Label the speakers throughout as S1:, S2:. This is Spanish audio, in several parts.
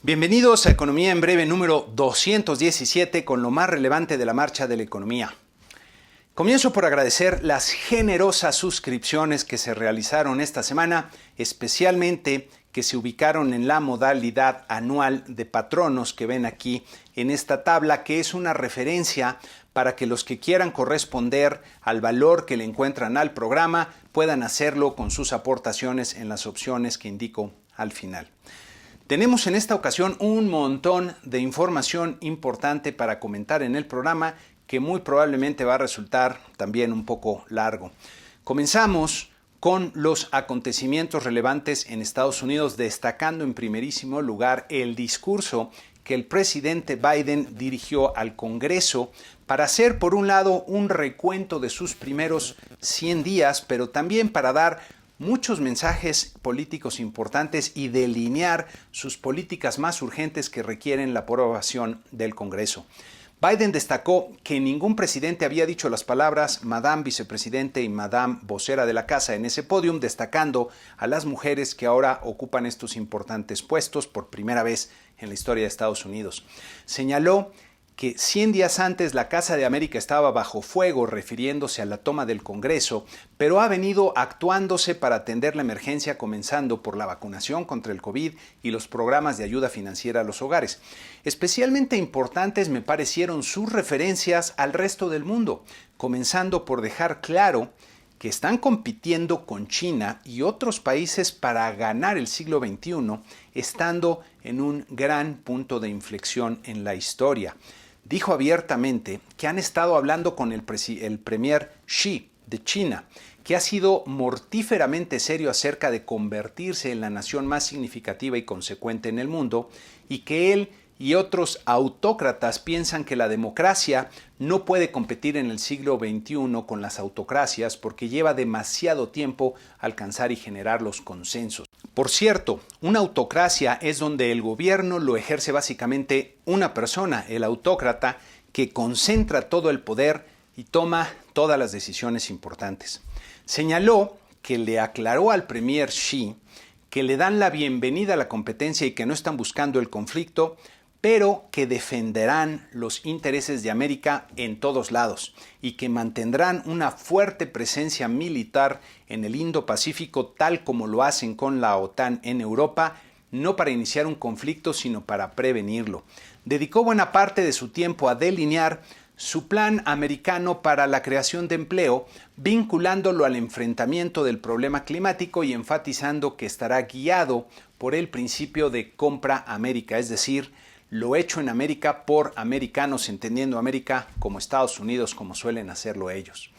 S1: Bienvenidos a Economía en Breve número 217 con lo más relevante de la marcha de la economía. Comienzo por agradecer las generosas suscripciones que se realizaron esta semana, especialmente que se ubicaron en la modalidad anual de patronos que ven aquí en esta tabla, que es una referencia para que los que quieran corresponder al valor que le encuentran al programa puedan hacerlo con sus aportaciones en las opciones que indico al final. Tenemos en esta ocasión un montón de información importante para comentar en el programa que muy probablemente va a resultar también un poco largo. Comenzamos con los acontecimientos relevantes en Estados Unidos, destacando en primerísimo lugar el discurso que el presidente Biden dirigió al Congreso para hacer, por un lado, un recuento de sus primeros 100 días, pero también para dar muchos mensajes políticos importantes y delinear sus políticas más urgentes que requieren la aprobación del Congreso. Biden destacó que ningún presidente había dicho las palabras Madame Vicepresidente y Madame Vocera de la Casa en ese podium, destacando a las mujeres que ahora ocupan estos importantes puestos por primera vez en la historia de Estados Unidos. Señaló que 100 días antes la Casa de América estaba bajo fuego, refiriéndose a la toma del Congreso, pero ha venido actuándose para atender la emergencia, comenzando por la vacunación contra el COVID y los programas de ayuda financiera a los hogares. Especialmente importantes me parecieron sus referencias al resto del mundo, comenzando por dejar claro que están compitiendo con China y otros países para ganar el siglo XXI, estando en un gran punto de inflexión en la historia. Dijo abiertamente que han estado hablando con el premier Xi de China, que ha sido mortíferamente serio acerca de convertirse en la nación más significativa y consecuente en el mundo, y que él y otros autócratas piensan que la democracia no puede competir en el siglo XXI con las autocracias porque lleva demasiado tiempo alcanzar y generar los consensos. Por cierto, una autocracia es donde el gobierno lo ejerce básicamente una persona, el autócrata, que concentra todo el poder y toma todas las decisiones importantes. Señaló que le aclaró al premier Xi que le dan la bienvenida a la competencia y que no están buscando el conflicto, pero que defenderán los intereses de América en todos lados y que mantendrán una fuerte presencia militar en el Indo-Pacífico, tal como lo hacen con la OTAN en Europa, no para iniciar un conflicto, sino para prevenirlo. Dedicó buena parte de su tiempo a delinear su plan americano para la creación de empleo, vinculándolo al enfrentamiento del problema climático y enfatizando que estará guiado por el principio de compra América, es decir, lo hecho en América por americanos, entendiendo América como Estados Unidos, como suelen hacerlo ellos.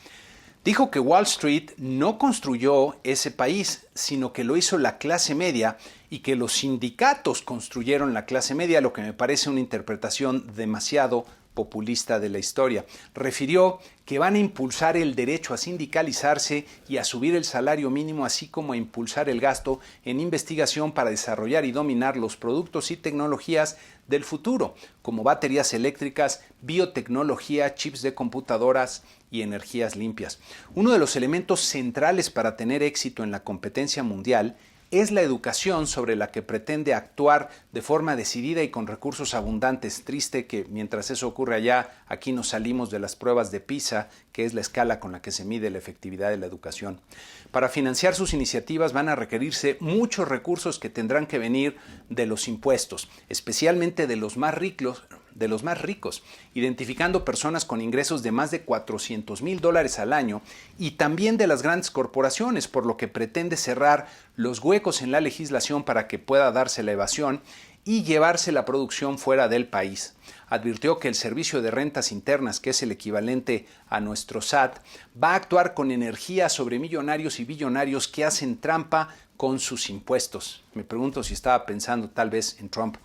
S1: Dijo que Wall Street no construyó ese país, sino que lo hizo la clase media y que los sindicatos construyeron la clase media, lo que me parece una interpretación demasiado populista de la historia. Refirió que van a impulsar el derecho a sindicalizarse y a subir el salario mínimo, así como a impulsar el gasto en investigación para desarrollar y dominar los productos y tecnologías del futuro, como baterías eléctricas, biotecnología, chips de computadoras y energías limpias. Uno de los elementos centrales para tener éxito en la competencia mundial es la educación, sobre la que pretende actuar de forma decidida y con recursos abundantes. Triste que mientras eso ocurre allá, aquí nos salimos de las pruebas de PISA, que es la escala con la que se mide la efectividad de la educación. Para financiar sus iniciativas van a requerirse muchos recursos que tendrán que venir de los impuestos, especialmente de los más ricos, identificando personas con ingresos de más de $400,000 al año y también de las grandes corporaciones, por lo que pretende cerrar los huecos en la legislación para que pueda darse la evasión y llevarse la producción fuera del país. Advirtió que el Servicio de Rentas Internas, que es el equivalente a nuestro SAT, va a actuar con energía sobre millonarios y billonarios que hacen trampa con sus impuestos. Me pregunto si estaba pensando tal vez en Trump.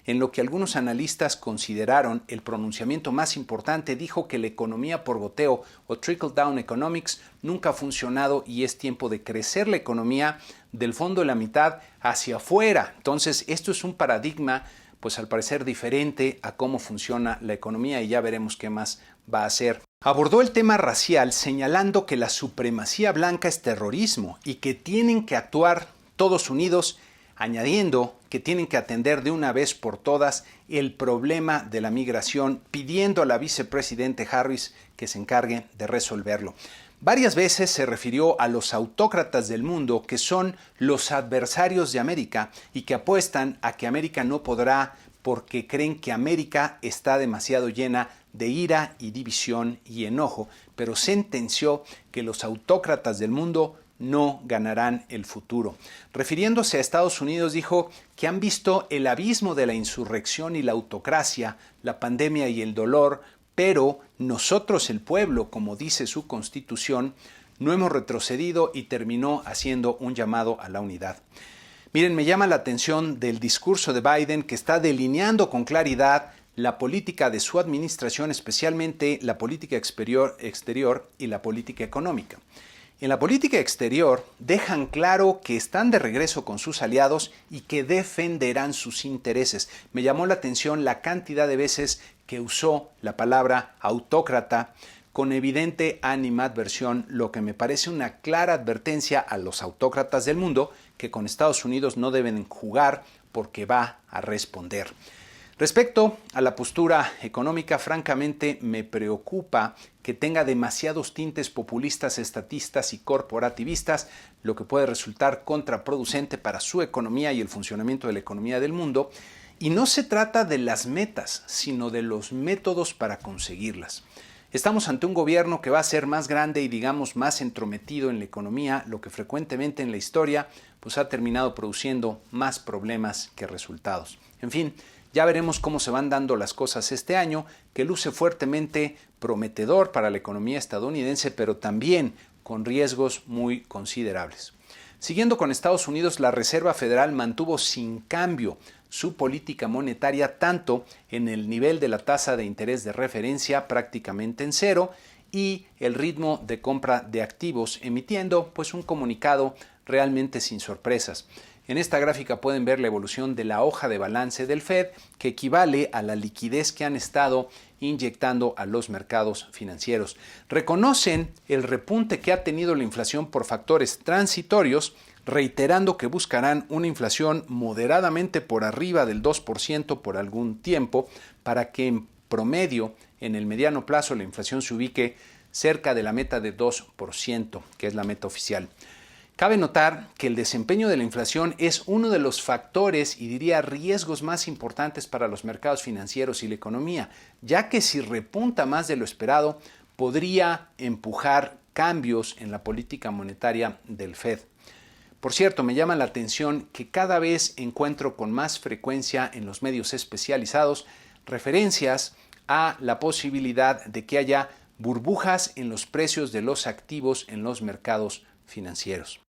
S1: En lo que algunos analistas consideraron el pronunciamiento más importante, dijo que la economía por goteo o trickle-down economics nunca ha funcionado y es tiempo de crecer la economía del fondo de la mitad hacia afuera. Entonces, esto es un paradigma, pues al parecer diferente a cómo funciona la economía y ya veremos qué más va a hacer. Abordó el tema racial señalando que la supremacía blanca es terrorismo y que tienen que actuar todos unidos añadiendo que tienen que atender de una vez por todas el problema de la migración, pidiendo a la vicepresidente Harris que se encargue de resolverlo. Varias veces se refirió a los autócratas del mundo, que son los adversarios de América y que apuestan a que América no podrá porque creen que América está demasiado llena de ira y división y enojo, pero sentenció que los autócratas del mundo no ganarán el futuro. Refiriéndose a Estados Unidos, dijo que han visto el abismo de la insurrección y la autocracia, la pandemia y el dolor, pero nosotros, el pueblo, como dice su constitución, no hemos retrocedido, y terminó haciendo un llamado a la unidad. Miren, me llama la atención del discurso de Biden, que está delineando con claridad la política de su administración, especialmente la política exterior y la política económica. En la política exterior dejan claro que están de regreso con sus aliados y que defenderán sus intereses. Me llamó la atención la cantidad de veces que usó la palabra autócrata con evidente animadversión, lo que me parece una clara advertencia a los autócratas del mundo que con Estados Unidos no deben jugar porque va a responder. Respecto a la postura económica, francamente me preocupa que tenga demasiados tintes populistas, estatistas y corporativistas, lo que puede resultar contraproducente para su economía y el funcionamiento de la economía del mundo. Y no se trata de las metas, sino de los métodos para conseguirlas. Estamos ante un gobierno que va a ser más grande y, digamos, más entrometido en la economía, lo que frecuentemente en la historia pues ha terminado produciendo más problemas que resultados. En fin, ya veremos cómo se van dando las cosas este año, que luce fuertemente prometedor para la economía estadounidense, pero también con riesgos muy considerables. Siguiendo con Estados Unidos, la Reserva Federal mantuvo sin cambio su política monetaria, tanto en el nivel de la tasa de interés de referencia, prácticamente en cero, y el ritmo de compra de activos, emitiendo pues un comunicado realmente sin sorpresas. En esta gráfica pueden ver la evolución de la hoja de balance del Fed, que equivale a la liquidez que han estado inyectando a los mercados financieros. Reconocen el repunte que ha tenido la inflación por factores transitorios, reiterando que buscarán una inflación moderadamente por arriba del 2% por algún tiempo, para que en promedio, en el mediano plazo, la inflación se ubique cerca de la meta de 2%, que es la meta oficial. Cabe notar que el desempeño de la inflación es uno de los factores y diría riesgos más importantes para los mercados financieros y la economía, ya que si repunta más de lo esperado, podría empujar cambios en la política monetaria del Fed. Por cierto, me llama la atención que cada vez encuentro con más frecuencia en los medios especializados referencias a la posibilidad de que haya burbujas en los precios de los activos en los mercados financieros.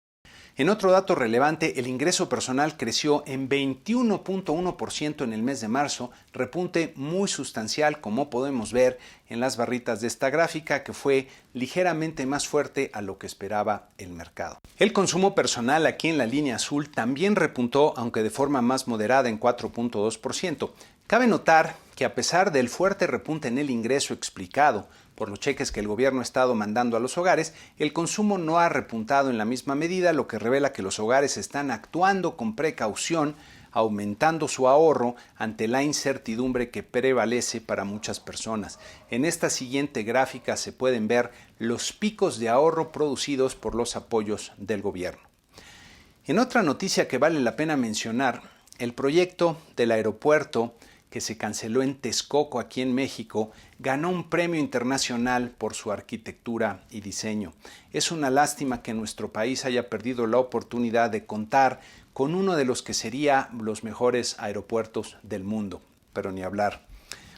S1: En otro dato relevante, el ingreso personal creció en 21.1% en el mes de marzo, repunte muy sustancial, como podemos ver en las barritas de esta gráfica, que fue ligeramente más fuerte a lo que esperaba el mercado. El consumo personal, aquí en la línea azul, también repuntó, aunque de forma más moderada, en 4.2%. Cabe notar que a pesar del fuerte repunte en el ingreso explicado por los cheques que el gobierno ha estado mandando a los hogares, el consumo no ha repuntado en la misma medida, lo que revela que los hogares están actuando con precaución, aumentando su ahorro ante la incertidumbre que prevalece para muchas personas. En esta siguiente gráfica se pueden ver los picos de ahorro producidos por los apoyos del gobierno. En otra noticia que vale la pena mencionar, el proyecto del aeropuerto que se canceló en Texcoco, aquí en México, ganó un premio internacional por su arquitectura y diseño. Es una lástima que nuestro país haya perdido la oportunidad de contar con uno de los que sería los mejores aeropuertos del mundo, pero ni hablar.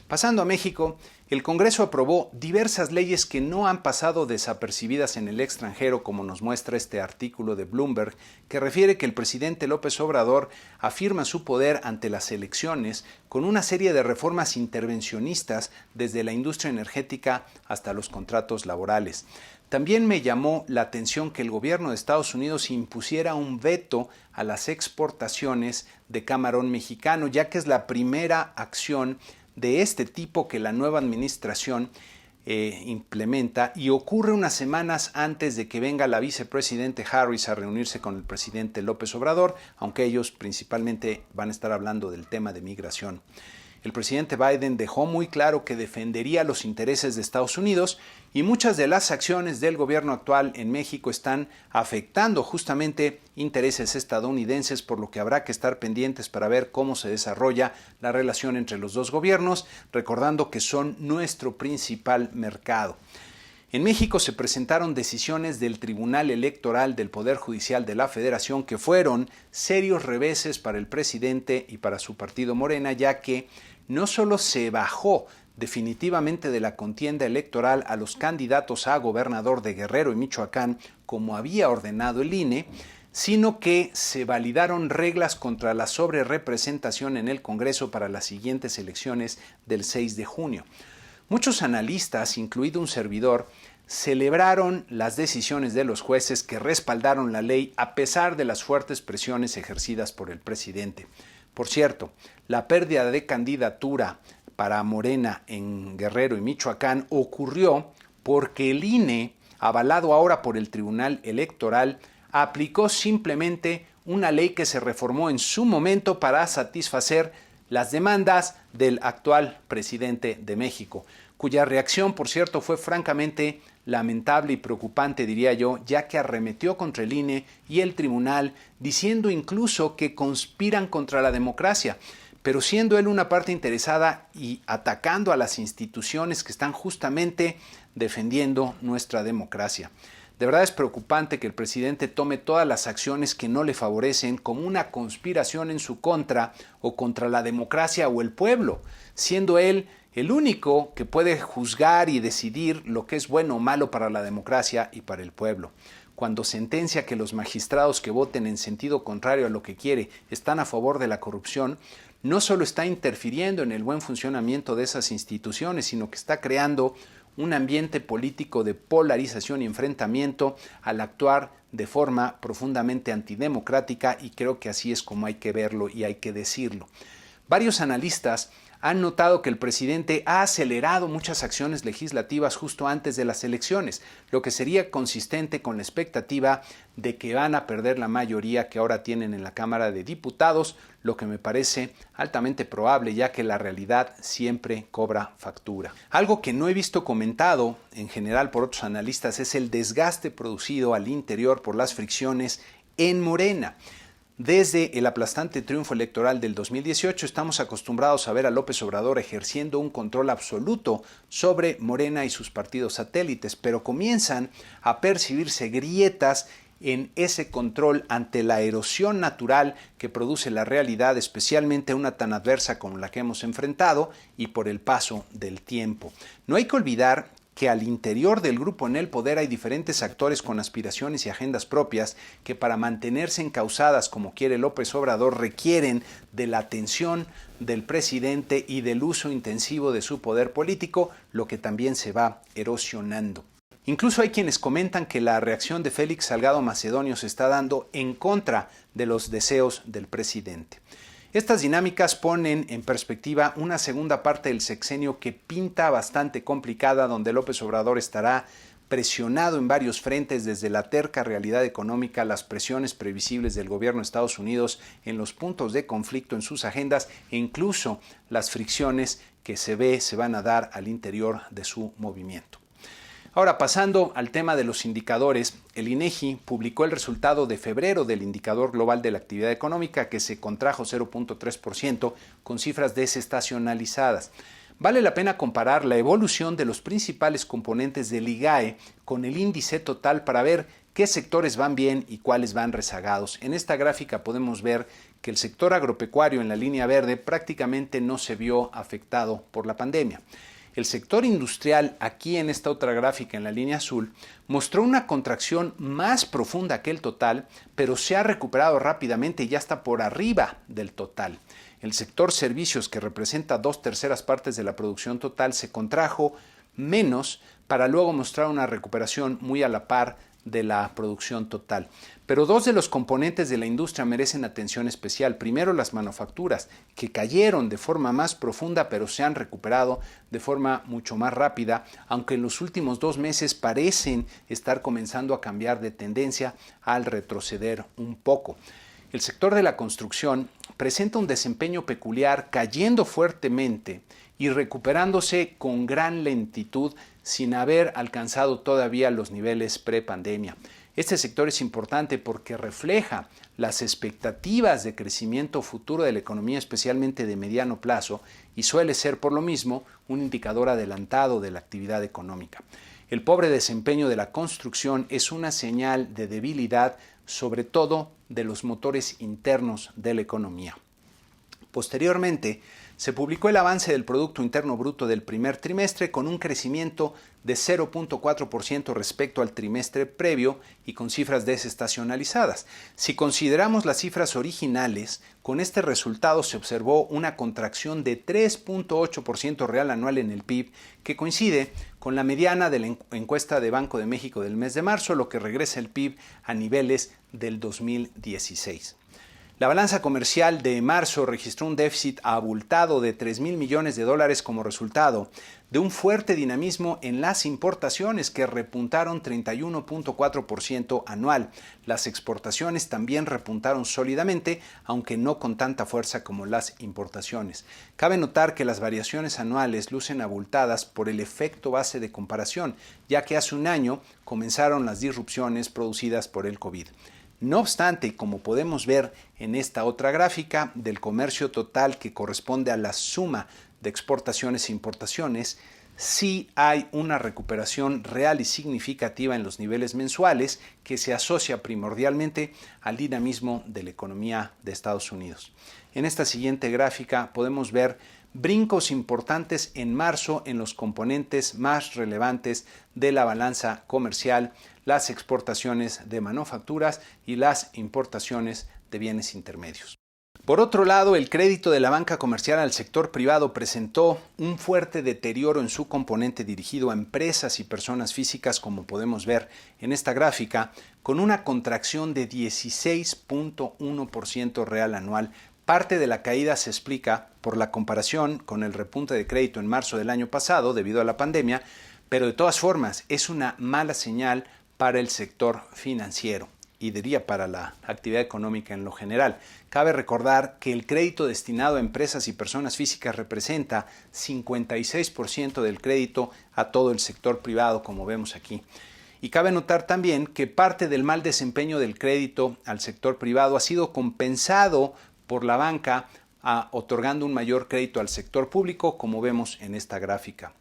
S1: Pasando a México, el Congreso aprobó diversas leyes que no han pasado desapercibidas en el extranjero, como nos muestra este artículo de Bloomberg, que refiere que el presidente López Obrador afirma su poder ante las elecciones con una serie de reformas intervencionistas desde la industria energética hasta los contratos laborales. También me llamó la atención que el gobierno de Estados Unidos impusiera un veto a las exportaciones de camarón mexicano, ya que es la primera acción de este tipo que la nueva administración implementa, y ocurre unas semanas antes de que venga la vicepresidente Harris a reunirse con el presidente López Obrador, aunque ellos principalmente van a estar hablando del tema de migración. El presidente Biden dejó muy claro que defendería los intereses de Estados Unidos y muchas de las acciones del gobierno actual en México están afectando justamente intereses estadounidenses, por lo que habrá que estar pendientes para ver cómo se desarrolla la relación entre los dos gobiernos, recordando que son nuestro principal mercado. En México se presentaron decisiones del Tribunal Electoral del Poder Judicial de la Federación que fueron serios reveses para el presidente y para su partido Morena, ya que no solo se bajó definitivamente de la contienda electoral a los candidatos a gobernador de Guerrero y Michoacán, como había ordenado el INE, sino que se validaron reglas contra la sobrerepresentación en el Congreso para las siguientes elecciones del 6 de junio. Muchos analistas, incluido un servidor, celebraron las decisiones de los jueces que respaldaron la ley a pesar de las fuertes presiones ejercidas por el presidente. Por cierto, la pérdida de candidatura para Morena en Guerrero y Michoacán ocurrió porque el INE, avalado ahora por el Tribunal Electoral, aplicó simplemente una ley que se reformó en su momento para satisfacer las demandas del actual presidente de México, cuya reacción, por cierto, fue francamente lamentable y preocupante, diría yo, ya que arremetió contra el INE y el tribunal, diciendo incluso que conspiran contra la democracia, pero siendo él una parte interesada y atacando a las instituciones que están justamente defendiendo nuestra democracia. De verdad es preocupante que el presidente tome todas las acciones que no le favorecen como una conspiración en su contra o contra la democracia o el pueblo, siendo él el único que puede juzgar y decidir lo que es bueno o malo para la democracia y para el pueblo. Cuando sentencia que los magistrados que voten en sentido contrario a lo que quiere están a favor de la corrupción, no solo está interfiriendo en el buen funcionamiento de esas instituciones, sino que está creando un ambiente político de polarización y enfrentamiento al actuar de forma profundamente antidemocrática, y creo que así es como hay que verlo y hay que decirlo. Varios analistas han notado que el presidente ha acelerado muchas acciones legislativas justo antes de las elecciones, lo que sería consistente con la expectativa de que van a perder la mayoría que ahora tienen en la Cámara de Diputados, lo que me parece altamente probable, ya que la realidad siempre cobra factura. Algo que no he visto comentado en general por otros analistas es el desgaste producido al interior por las fricciones en Morena. Desde el aplastante triunfo electoral del 2018 estamos acostumbrados a ver a López Obrador ejerciendo un control absoluto sobre Morena y sus partidos satélites, pero comienzan a percibirse grietas en ese control ante la erosión natural que produce la realidad, especialmente una tan adversa como la que hemos enfrentado, y por el paso del tiempo. No hay que olvidar que al interior del grupo en el poder hay diferentes actores con aspiraciones y agendas propias que, para mantenerse encausadas como quiere López Obrador, requieren de la atención del presidente y del uso intensivo de su poder político, lo que también se va erosionando. Incluso hay quienes comentan que la reacción de Félix Salgado Macedonio se está dando en contra de los deseos del presidente. Estas dinámicas ponen en perspectiva una segunda parte del sexenio que pinta bastante complicada, donde López Obrador estará presionado en varios frentes, desde la terca realidad económica, las presiones previsibles del gobierno de Estados Unidos en los puntos de conflicto en sus agendas e incluso las fricciones que se van a dar al interior de su movimiento. Ahora, pasando al tema de los indicadores, el INEGI publicó el resultado de febrero del indicador global de la actividad económica, que se contrajo 0.3% con cifras desestacionalizadas. Vale la pena comparar la evolución de los principales componentes del IGAE con el índice total para ver qué sectores van bien y cuáles van rezagados. En esta gráfica podemos ver que el sector agropecuario en la línea verde prácticamente no se vio afectado por la pandemia. El sector industrial, aquí en esta otra gráfica en la línea azul, mostró una contracción más profunda que el total, pero se ha recuperado rápidamente y ya está por arriba del total. El sector servicios, que representa 2/3 partes de la producción total, se contrajo menos para luego mostrar una recuperación muy a la par de la producción total. Pero dos de los componentes de la industria merecen atención especial. Primero, las manufacturas, que cayeron de forma más profunda, pero se han recuperado de forma mucho más rápida, aunque en los últimos 2 meses parecen estar comenzando a cambiar de tendencia al retroceder un poco. El sector de la construcción presenta un desempeño peculiar, cayendo fuertemente y recuperándose con gran lentitud sin haber alcanzado todavía los niveles prepandemia. Este sector es importante porque refleja las expectativas de crecimiento futuro de la economía, especialmente de mediano plazo, y suele ser por lo mismo un indicador adelantado de la actividad económica. El pobre desempeño de la construcción es una señal de debilidad, sobre todo de los motores internos de la economía. Posteriormente, se publicó el avance del Producto Interno Bruto del primer trimestre con un crecimiento de 0.4% respecto al trimestre previo y con cifras desestacionalizadas. Si consideramos las cifras originales, con este resultado se observó una contracción de 3.8% real anual en el PIB, que coincide con la mediana de la encuesta de Banco de México del mes de marzo, lo que regresa el PIB a niveles del 2016. La balanza comercial de marzo registró un déficit abultado de $3,000 millones como resultado de un fuerte dinamismo en las importaciones que repuntaron 31.4% anual. Las exportaciones también repuntaron sólidamente, aunque no con tanta fuerza como las importaciones. Cabe notar que las variaciones anuales lucen abultadas por el efecto base de comparación, ya que hace un año comenzaron las disrupciones producidas por el COVID. No obstante, como podemos ver en esta otra gráfica del comercio total que corresponde a la suma de exportaciones e importaciones, sí hay una recuperación real y significativa en los niveles mensuales que se asocia primordialmente al dinamismo de la economía de Estados Unidos. En esta siguiente gráfica podemos ver brincos importantes en marzo en los componentes más relevantes de la balanza comercial, las exportaciones de manufacturas y las importaciones de bienes intermedios. Por otro lado, el crédito de la banca comercial al sector privado presentó un fuerte deterioro en su componente dirigido a empresas y personas físicas, como podemos ver en esta gráfica, con una contracción de 16.1% real anual. Parte de la caída se explica por la comparación con el repunte de crédito en marzo del año pasado debido a la pandemia, pero de todas formas es una mala señal para el sector financiero y diría para la actividad económica en lo general. Cabe recordar que el crédito destinado a empresas y personas físicas representa 56% del crédito a todo el sector privado, como vemos aquí. Y cabe notar también que parte del mal desempeño del crédito al sector privado ha sido compensado por la banca otorgando un mayor crédito al sector público, como vemos en esta gráfica.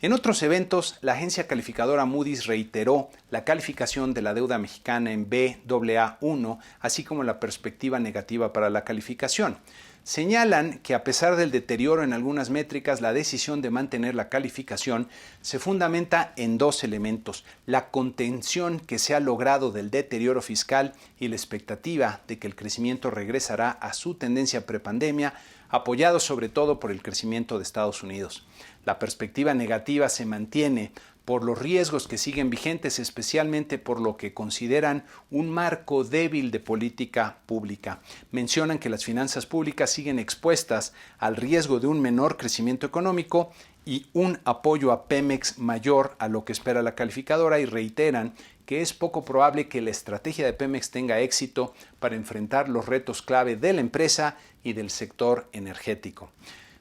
S1: En otros eventos, la agencia calificadora Moody's reiteró la calificación de la deuda mexicana en Baa1, así como la perspectiva negativa para la calificación. Señalan que a pesar del deterioro en algunas métricas, la decisión de mantener la calificación se fundamenta en 2 elementos: la contención que se ha logrado del deterioro fiscal y la expectativa de que el crecimiento regresará a su tendencia prepandemia, apoyado sobre todo por el crecimiento de Estados Unidos. La perspectiva negativa se mantiene por los riesgos que siguen vigentes, especialmente por lo que consideran un marco débil de política pública. Mencionan que las finanzas públicas siguen expuestas al riesgo de un menor crecimiento económico y un apoyo a Pemex mayor a lo que espera la calificadora, y reiteran que es poco probable que la estrategia de Pemex tenga éxito para enfrentar los retos clave de la empresa y del sector energético.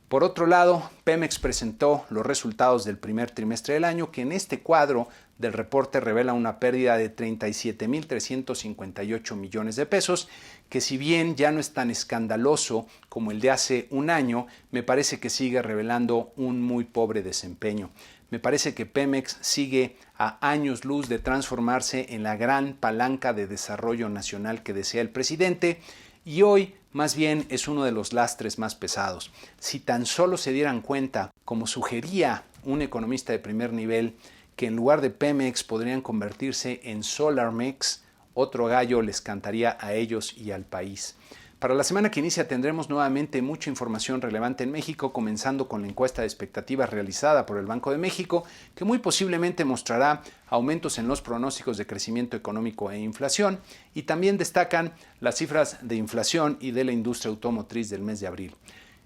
S1: Por otro lado, Pemex presentó los resultados del primer trimestre del año, que en este cuadro del reporte revela una pérdida de 37,358 millones de pesos, que si bien ya no es tan escandaloso como el de hace un año, me parece que sigue revelando un muy pobre desempeño. Me parece que Pemex sigue a años luz de transformarse en la gran palanca de desarrollo nacional que desea el presidente, y hoy más bien es uno de los lastres más pesados. Si tan solo se dieran cuenta, como sugería un economista de primer nivel, que en lugar de Pemex podrían convertirse en SolarMex, otro gallo les cantaría a ellos y al país. Para la semana que inicia tendremos nuevamente mucha información relevante en México, comenzando con la encuesta de expectativas realizada por el Banco de México, que muy posiblemente mostrará aumentos en los pronósticos de crecimiento económico e inflación, y también destacan las cifras de inflación y de la industria automotriz del mes de abril.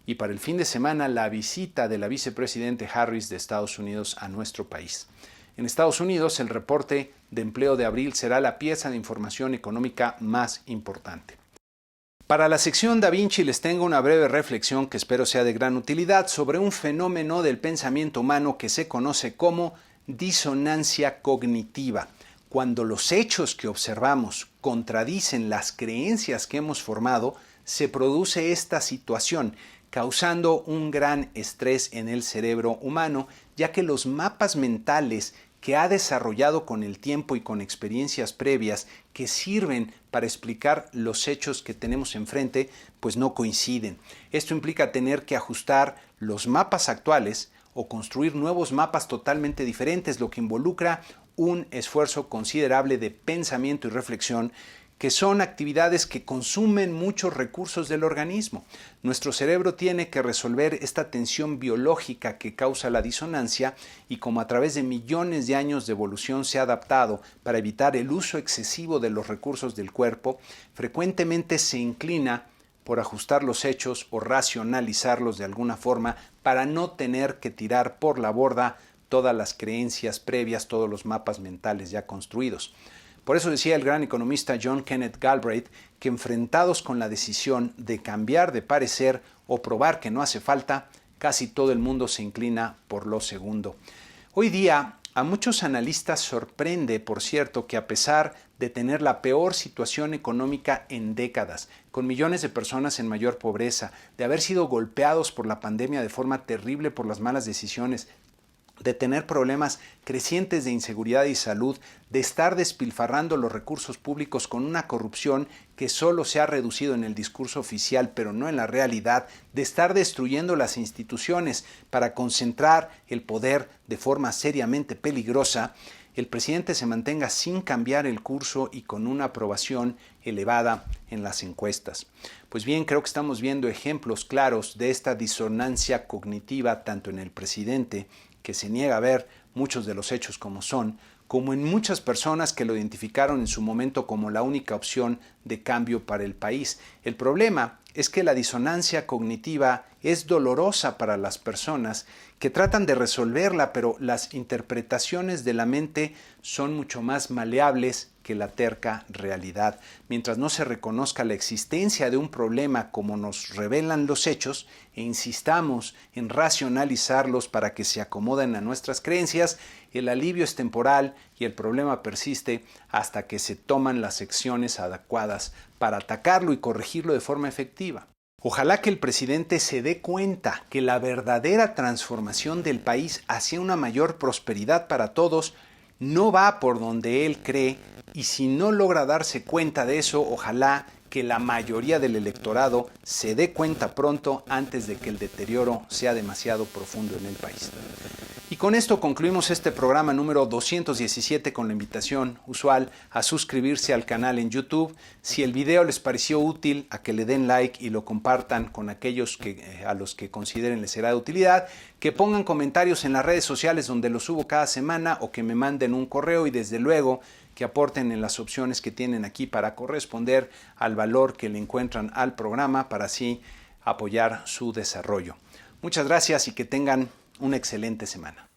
S1: Y para el fin de semana, la visita de la vicepresidente Harris de Estados Unidos a nuestro país. En Estados Unidos, el reporte de empleo de abril será la pieza de información económica más importante. Para la sección Da Vinci les tengo una breve reflexión que espero sea de gran utilidad sobre un fenómeno del pensamiento humano que se conoce como disonancia cognitiva. Cuando los hechos que observamos contradicen las creencias que hemos formado, se produce esta situación, causando un gran estrés en el cerebro humano, ya que los mapas mentales que ha desarrollado con el tiempo y con experiencias previas que sirven para explicar los hechos que tenemos enfrente, pues no coinciden. Esto implica tener que ajustar los mapas actuales o construir nuevos mapas totalmente diferentes, lo que involucra un esfuerzo considerable de pensamiento y reflexión, que son actividades que consumen muchos recursos del organismo. Nuestro cerebro tiene que resolver esta tensión biológica que causa la disonancia y como a través de millones de años de evolución se ha adaptado para evitar el uso excesivo de los recursos del cuerpo, frecuentemente se inclina por ajustar los hechos o racionalizarlos de alguna forma para no tener que tirar por la borda todas las creencias previas, todos los mapas mentales ya construidos. Por eso decía el gran economista John Kenneth Galbraith que enfrentados con la decisión de cambiar de parecer o probar que no hace falta, casi todo el mundo se inclina por lo segundo. Hoy día, a muchos analistas sorprende, por cierto, que a pesar de tener la peor situación económica en décadas, con millones de personas en mayor pobreza, de haber sido golpeados por la pandemia de forma terrible por las malas decisiones, de tener problemas crecientes de inseguridad y salud, de estar despilfarrando los recursos públicos con una corrupción que solo se ha reducido en el discurso oficial, pero no en la realidad, de estar destruyendo las instituciones para concentrar el poder de forma seriamente peligrosa, el presidente se mantenga sin cambiar el curso y con una aprobación elevada en las encuestas. Pues bien, creo que estamos viendo ejemplos claros de esta disonancia cognitiva tanto en el presidente, que se niega a ver muchos de los hechos como son, como en muchas personas que lo identificaron en su momento como la única opción de cambio para el país. El problema es que la disonancia cognitiva es dolorosa para las personas que tratan de resolverla, pero las interpretaciones de la mente son mucho más maleables que la terca realidad. Mientras no se reconozca la existencia de un problema como nos revelan los hechos e insistamos en racionalizarlos para que se acomoden a nuestras creencias, el alivio es temporal y el problema persiste hasta que se toman las acciones adecuadas para atacarlo y corregirlo de forma efectiva. Ojalá que el presidente se dé cuenta que la verdadera transformación del país hacia una mayor prosperidad para todos no va por donde él cree, y si no logra darse cuenta de eso, ojalá que la mayoría del electorado se dé cuenta pronto antes de que el deterioro sea demasiado profundo en el país. Y con esto concluimos este programa número 217 con la invitación usual a suscribirse al canal en YouTube. Si el video les pareció útil, a que le den like y lo compartan con aquellos a los que consideren les será de utilidad, que pongan comentarios en las redes sociales donde los subo cada semana o que me manden un correo y desde luego que aporten en las opciones que tienen aquí para corresponder al valor que le encuentran al programa para así apoyar su desarrollo. Muchas gracias y que tengan una excelente semana.